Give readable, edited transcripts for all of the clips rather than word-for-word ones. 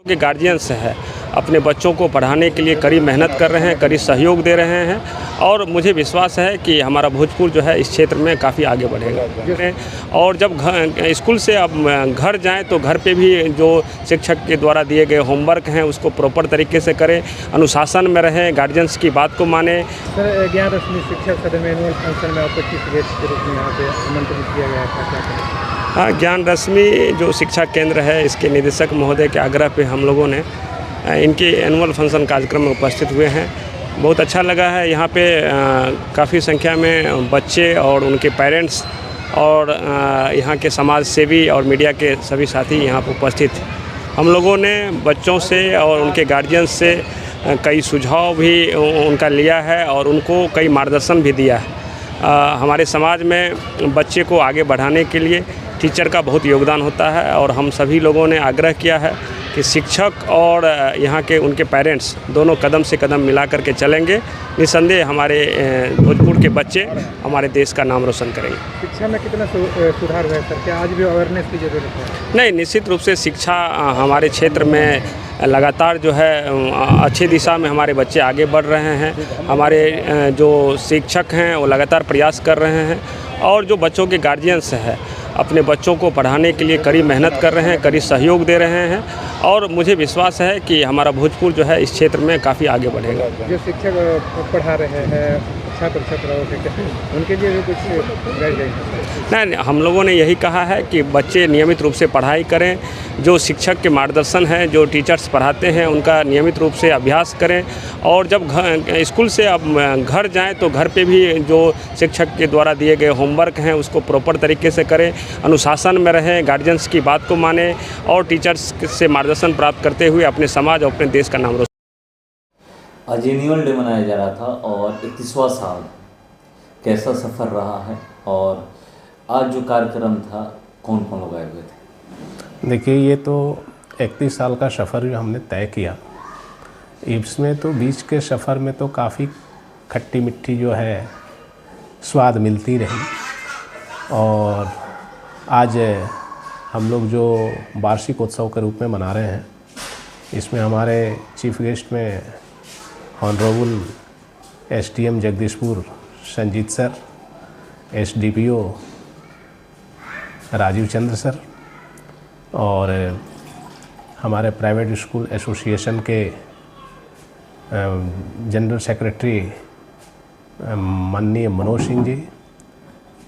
के गार्जियंस है अपने बच्चों को पढ़ाने के लिए कड़ी मेहनत कर रहे हैं, कड़ी सहयोग दे रहे हैं और मुझे विश्वास है कि हमारा भोजपुर जो है इस क्षेत्र में काफ़ी आगे बढ़ेगा। और जब स्कूल से अब घर जाएं तो घर पे भी जो शिक्षक के द्वारा दिए गए होमवर्क हैं उसको प्रॉपर तरीके से करें, अनुशासन में रहें, गार्जियंस की बात को माने। सर, 11वीं शिक्षा सदन में एनुअल फंक्शन में आपको चीफ गेस्ट के रूप में यहाँ पे आमंत्रित किया गया था, क्या? हाँ, ज्ञान रश्मि जो शिक्षा केंद्र है इसके निदेशक महोदय के आग्रह पे हम लोगों ने इनके एनुअल फंक्शन कार्यक्रम में उपस्थित हुए हैं। बहुत अच्छा लगा है। यहाँ पे काफ़ी संख्या में बच्चे और उनके पेरेंट्स और यहाँ के समाज सेवी और मीडिया के सभी साथी यहाँ पर उपस्थित। हम लोगों ने बच्चों से और उनके गार्जियंस से कई सुझाव भी उनका लिया है और उनको कई मार्गदर्शन भी दिया है। हमारे समाज में बच्चे को आगे बढ़ाने के लिए टीचर का बहुत योगदान होता है और हम सभी लोगों ने आग्रह किया है कि शिक्षक और यहाँ के उनके पेरेंट्स दोनों कदम से कदम मिला करके चलेंगे। निसंदेह हमारे भोजपुर के बच्चे हमारे देश का नाम रोशन करेंगे। शिक्षा में कितना सुधार हुआ है सर? क्या आज भी अवेयरनेस की ज़रूरत है? नहीं, निश्चित रूप से शिक्षा हमारे क्षेत्र में लगातार जो है अच्छी दिशा में हमारे बच्चे आगे बढ़ रहे हैं। हमारे जो शिक्षक हैं वो लगातार प्रयास कर रहे हैं और जो बच्चों के गार्जियंस हैं अपने बच्चों को पढ़ाने के लिए कड़ी मेहनत कर रहे हैं, कड़ी सहयोग दे रहे हैं और मुझे विश्वास है कि हमारा भोजपुर जो है इस क्षेत्र में काफ़ी आगे बढ़ेगा। जो शिक्षक पढ़ा रहे हैं छात्र छात्राओं के, उनके लिए भी कुछ गाइडलाइन? नहीं, हम लोगों ने यही कहा है कि बच्चे नियमित रूप से पढ़ाई करें, जो शिक्षक के मार्गदर्शन है, जो टीचर्स पढ़ाते हैं उनका नियमित रूप से अभ्यास करें और जब स्कूल से अब घर जाएं तो घर पे भी जो शिक्षक के द्वारा दिए गए होमवर्क हैं उसको प्रॉपर तरीके से करें, अनुशासन में रहें, गार्जियंस की बात को माने और टीचर्स से मार्गदर्शन प्राप्त करते हुए अपने समाज और अपने देश का नाम रोशन। आज एनुअल डे मनाया जा रहा था और 31वां साल कैसा सफ़र रहा है और आज जो कार्यक्रम था कौन कौन लोग आए हुए थे? देखिए, ये तो 31 साल का सफ़र जो हमने तय किया, इसमें तो बीच के सफ़र में तो काफ़ी खट्टी मिट्टी जो है स्वाद मिलती रही और आज हम लोग जो वार्षिक उत्सव के रूप में मना रहे हैं इसमें हमारे चीफ गेस्ट में honourable SDM Jagdishpur Sanjeet sir, SDPO Rajeev Chandra sir और हमारे प्राइवेट स्कूल एसोसिएशन के जनरल सेक्रेटरी माननीय मनोज सिंह जी,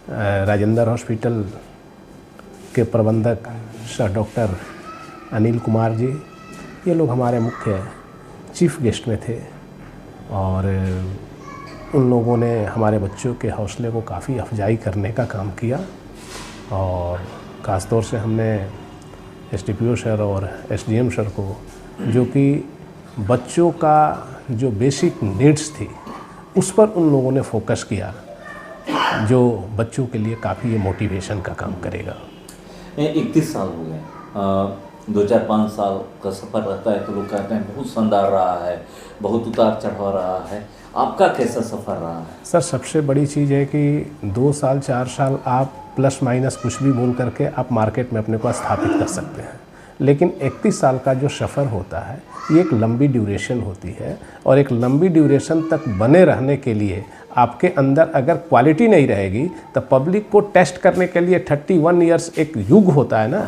राजेंद्र हॉस्पिटल के प्रबंधक सर डॉक्टर अनिल कुमार जी, ये लोग हमारे मुख्य चीफ गेस्ट में थे और उन लोगों ने हमारे बच्चों के हौसले को काफ़ी अफजाई करने का काम किया और ख़ास तौर से हमने एसडीपीओ सर और एसडीएम सर को, जो कि बच्चों का जो बेसिक नीड्स थी उस पर उन लोगों ने फोकस किया, जो बच्चों के लिए काफ़ी ये मोटिवेशन का काम करेगा। 31 साल हो गए, 2-4-5 साल का सफ़र रहता है तो लोग कहते हैं बहुत शानदार रहा है, बहुत उतार चढ़ाव रहा है। आपका कैसा सफ़र रहा है? सर, सबसे बड़ी चीज़ है कि 2 साल 4 साल आप प्लस माइनस कुछ भी बोल करके आप मार्केट में अपने को स्थापित कर सकते हैं, लेकिन 31 साल का जो सफ़र होता है ये एक लंबी ड्यूरेशन होती है और एक लंबी ड्यूरेशन तक बने रहने के लिए आपके अंदर अगर क्वालिटी नहीं रहेगी तो पब्लिक को टेस्ट करने के लिए 31 ईयर्स एक युग होता है ना,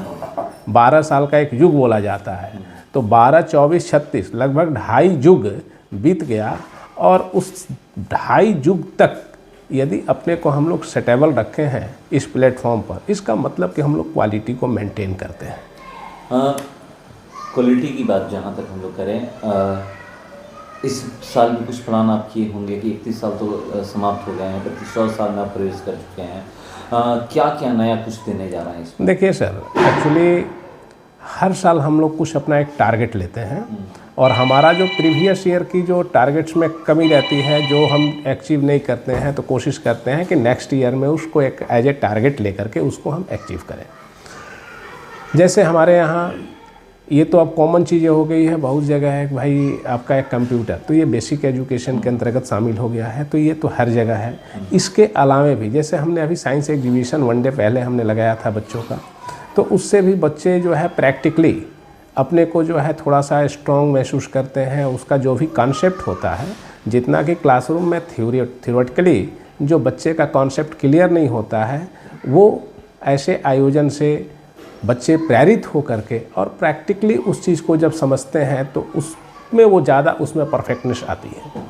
12 साल का एक युग बोला जाता है, तो 12, 24, 36 लगभग 2.5 युग बीत गया और उस 2.5 युग तक यदि अपने को हम लोग सेटेबल रखे हैं इस प्लेटफॉर्म पर, इसका मतलब कि हम लोग क्वालिटी को मेंटेन करते हैं। क्वालिटी की बात जहाँ तक हम लोग करें, इस साल भी कुछ प्लान आप किए होंगे कि 31 साल तो समाप्त हो गए हैं, 35वां साल में आप प्रवेश कर चुके हैं, क्या क्या नया कुछ देने जा रहे हैं इसमें? देखिए सर, एक्चुअली हर साल हम लोग कुछ अपना एक टारगेट लेते हैं और हमारा जो प्रीवियस ईयर की जो टारगेट्स में कमी रहती है, जो हम अचीव नहीं करते हैं, तो कोशिश करते हैं कि नेक्स्ट ईयर में उसको एक एज ए टारगेट लेकर के उसको हम अचीव करें। जैसे हमारे यहाँ ये तो अब कॉमन चीज़ें हो गई है, बहुत जगह है कि भाई आपका एक कंप्यूटर, तो ये बेसिक एजुकेशन के अंतर्गत शामिल हो गया है, तो ये तो हर जगह है। इसके अलावे भी जैसे हमने अभी साइंस एग्जीबिशन 1 डे पहले हमने लगाया था बच्चों का, तो उससे भी बच्चे जो है प्रैक्टिकली अपने को जो है थोड़ा सा स्ट्रॉन्ग महसूस करते हैं। उसका जो भी कॉन्सेप्ट होता है, जितना कि क्लासरूम में थ्योरेटिकली जो बच्चे का कॉन्सेप्ट क्लियर नहीं होता है, वो ऐसे आयोजन से बच्चे प्रेरित हो करके और प्रैक्टिकली उस चीज़ को जब समझते हैं तो उसमें वो ज़्यादा उसमें परफेक्टनेस आती है।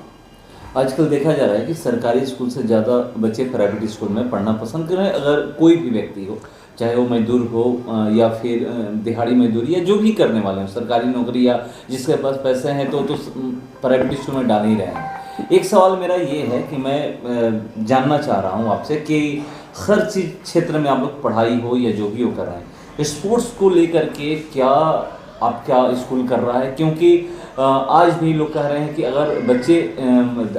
आजकल देखा जा रहा है कि सरकारी स्कूल से ज़्यादा बच्चे प्राइवेट स्कूल में पढ़ना पसंद कर रहे हैं। अगर कोई भी व्यक्ति हो, चाहे वो मजदूर हो या फिर दिहाड़ी मजदूरी या जो भी करने वाले हो, सरकारी नौकरी या जिसके पास पैसे हैं तो प्राइवेट स्कूल में डाल ही रहे हैं। एक सवाल मेरा ये है कि मैं जानना चाह रहा हूँ आपसे कि हर चीज़ क्षेत्र में आप लोग पढ़ाई हो या जो भी हो कर रहे हैं, स्पोर्ट्स को लेकर के क्या आपका स्कूल कर रहा है? क्योंकि आज भी लोग कह रहे हैं कि अगर बच्चे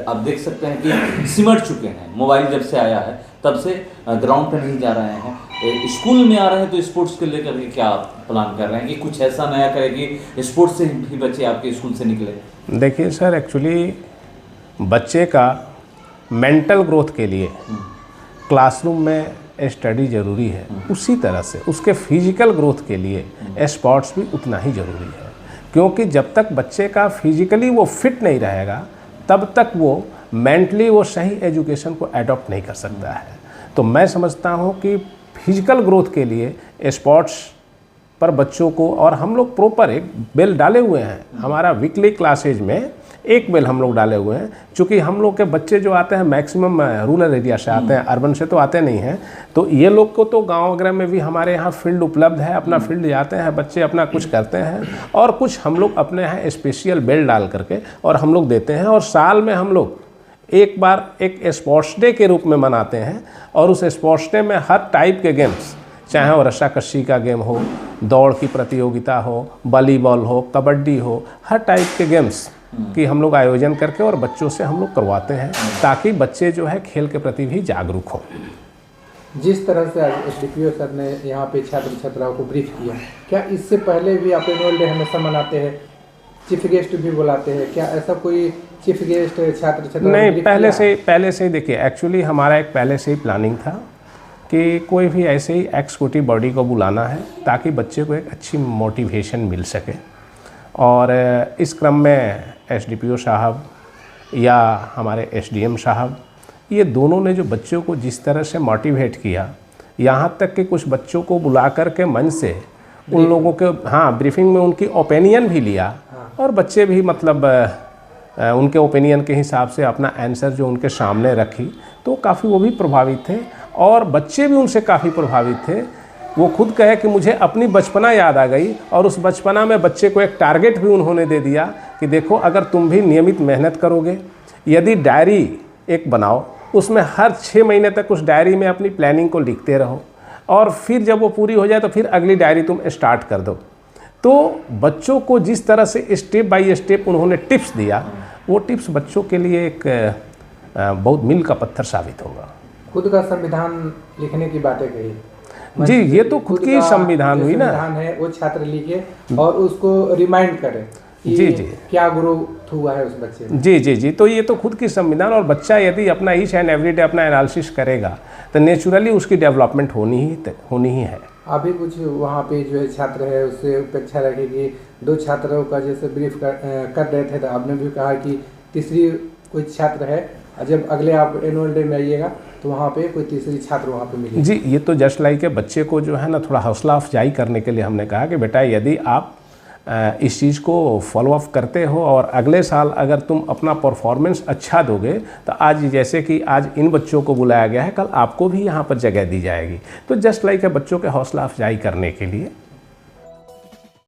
आप देख सकते हैं कि सिमट चुके हैं, मोबाइल जब से आया है तब से ग्राउंड पे नहीं जा रहे हैं, स्कूल में आ रहे हैं, तो स्पोर्ट्स को लेकर के क्या प्लान कर रहे हैं कि कुछ ऐसा नया करें कि स्पोर्ट्स से भी बच्चे आपके स्कूल से निकले? देखिए सर, एक्चुअली बच्चे का मेंटल ग्रोथ के लिए क्लासरूम में स्टडी ज़रूरी है, उसी तरह से उसके फिजिकल ग्रोथ के लिए स्पोर्ट्स भी उतना ही ज़रूरी है। क्योंकि जब तक बच्चे का फिजिकली वो फिट नहीं रहेगा तब तक वो मेंटली वो सही एजुकेशन को एडॉप्ट नहीं कर सकता है। तो मैं समझता हूँ कि फिजिकल ग्रोथ के लिए स्पोर्ट्स पर बच्चों को, और हम लोग प्रॉपर एक बेल डाले हुए हैं हमारा वीकली क्लासेज में, एक बेल हम लोग डाले हुए हैं। चूँकि हम लोग के बच्चे जो आते हैं मैक्सिमम रूरल एरिया से आते हैं, अर्बन से तो आते नहीं हैं, तो ये लोग को तो गांव वगैरह में भी हमारे यहाँ फील्ड उपलब्ध है, अपना फील्ड जाते हैं बच्चे, अपना कुछ करते हैं, और कुछ हम लोग अपने यहाँ स्पेशल बेल डाल करके और हम लोग देते हैं। और साल में हम लोग एक बार एक स्पोर्ट्स डे के रूप में मनाते हैं, और उस स्पोर्ट्स डे में हर टाइप के गेम्स, चाहे वो रस्साकशी का गेम हो, दौड़ की प्रतियोगिता हो, वॉलीबॉल हो, कबड्डी हो, हर टाइप के गेम्स की हम लोग आयोजन करके और बच्चों से हम लोग करवाते हैं, ताकि बच्चे जो है खेल के प्रति भी जागरूक हों। जिस तरह से एसडीपीओ सर ने यहाँ पे छात्र छात्राओं को ब्रीफ किया, क्या इससे पहले भी आप एनुअल डे हमेशा मनाते हैं, चीफ गेस्ट भी बुलाते हैं? क्या ऐसा कोई चीफ गेस्ट छात्र छात्रा? नहीं, पहले से ही देखिए, एक्चुअली हमारा एक पहले से ही प्लानिंग था कि कोई भी ऐसे ही एग्जीक्यूटिव बॉडी को बुलाना है ताकि बच्चे को एक अच्छी मोटिवेशन मिल सके। और इस क्रम में एसडीपीओ साहब या हमारे एसडीएम साहब, ये दोनों ने जो बच्चों को जिस तरह से मोटिवेट किया, यहाँ तक कि कुछ बच्चों को बुला कर के मंच से उन लोगों के ब्रीफिंग में उनकी ओपिनियन भी लिया, और बच्चे भी मतलब उनके ओपिनियन के हिसाब से अपना आंसर जो उनके सामने रखी, तो काफ़ी वो भी प्रभावित थे और बच्चे भी उनसे काफ़ी प्रभावित थे। वो खुद कहे कि मुझे अपनी बचपना याद आ गई, और उस बचपना में बच्चे को एक टारगेट भी उन्होंने दे दिया कि देखो, अगर तुम भी नियमित मेहनत करोगे, यदि डायरी एक बनाओ, उसमें हर 6 महीने तक उस डायरी में अपनी प्लानिंग को लिखते रहो, और फिर जब वो पूरी हो जाए तो फिर अगली डायरी तुम स्टार्ट कर दो। तो बच्चों को जिस तरह से स्टेप बाय स्टेप उन्होंने टिप्स दिया, वो टिप्स बच्चों के लिए एक बहुत मील का पत्थर साबित होगा। खुद का संविधान लिखने की बातें कही जी, ये तो खुद की संविधान हुई ना, संविधान है वो छात्र लिखे और उसको रिमाइंड करे जी जी क्या ग्रोथ हुआ है उस बच्चे में। जी जी जी, तो ये तो खुद की संविधान, और बच्चा यदि अपना ईच एंड एवरी डे अपना एनालिसिस करेगा तो नेचुरली उसकी डेवलपमेंट होनी ही है। अभी कुछ वहाँ पे जो है छात्र है उससे अपेक्षा रखेगी, 2 छात्रों का जैसे ब्रीफ कर रहे थे, तो आपने भी कहा कि तीसरी कोई छात्र है, जब अगले आप एनुअल डे में आइएगा तो वहाँ पे कोई तीसरी छात्र वहाँ पे मिलेगी। जी, ये तो जस्ट लाइक के बच्चे को जो है ना थोड़ा हौसला अफजाई करने के लिए हमने कहा कि बेटा, यदि आप इस चीज़ को फॉलो अप करते हो और अगले साल अगर तुम अपना परफॉर्मेंस अच्छा दोगे, तो आज जैसे कि आज इन बच्चों को बुलाया गया है, कल आपको भी यहाँ पर जगह दी जाएगी। तो जस्ट लाइक है बच्चों के हौसला अफजाई करने के लिए